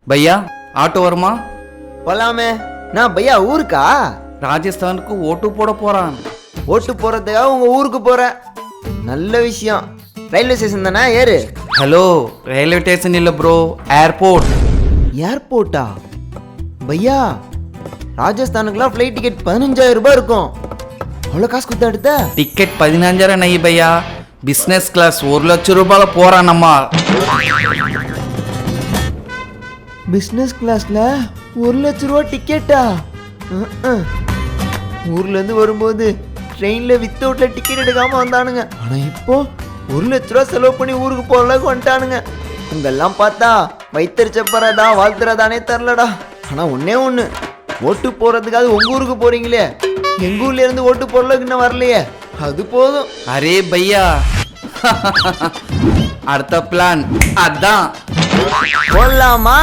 பையா auto வருமா? போலாமே. நான் பையா ஊருக்கா? ராஜஸ்தானுக்கு ஓட்டு போட போறான். ஓட்டு போறதுக்காக உங்க ஊருக்கு போறேன். நல்ல விஷயம். ரயில்வே ஸ்டேஷன் தானே, ஏறு. ஹலோ, ரயில்வே ஸ்டேஷன் இல்ல ப்ரோ, ஏர்போர்ட். ஏர்போர்ட்டா? பையா ராஜஸ்தானுக்குலாம் ஃப்ளைட் டிக்கெட் 15,000 ரூபாய் இருக்கும். அவ்வளோ காசு கொடுத்தா எடுத்த? டிக்கெட் 15,000 நை பையா. பிசினஸ் கிளாஸ் 1 லட்சம் ரூபாயில போறான் நம்ம. பிஸ்னஸ் கிளாஸ்ல 1 லட்ச ரூபா டிக்கெட்டா? ஊர்ல இருந்து வரும்போது ட்ரெயின்ல வித்தவுட்ல டிக்கெட் எடுக்காம வந்தானுங்க. ஆனா இப்போ 1 லட்ச ரூபா செலவு பண்ணி ஊருக்கு போற அளவுக்கு வந்துட்டானுங்க. இங்கெல்லாம் பார்த்தா வைத்தறிச்சப்பறதா வாழ்த்துறதானே தெரிலடா. ஆனா ஒன்னே ஒண்ணு, ஓட்டு போறதுக்காக உங்க ஊருக்கு போறீங்களே, எங்க ஊர்ல இருந்து ஓட்டு போறதுக்கு இன்னும் வரலையே, அது போதும். அரே பையா, அடுத்த பிளான் அதான். போடலாமா?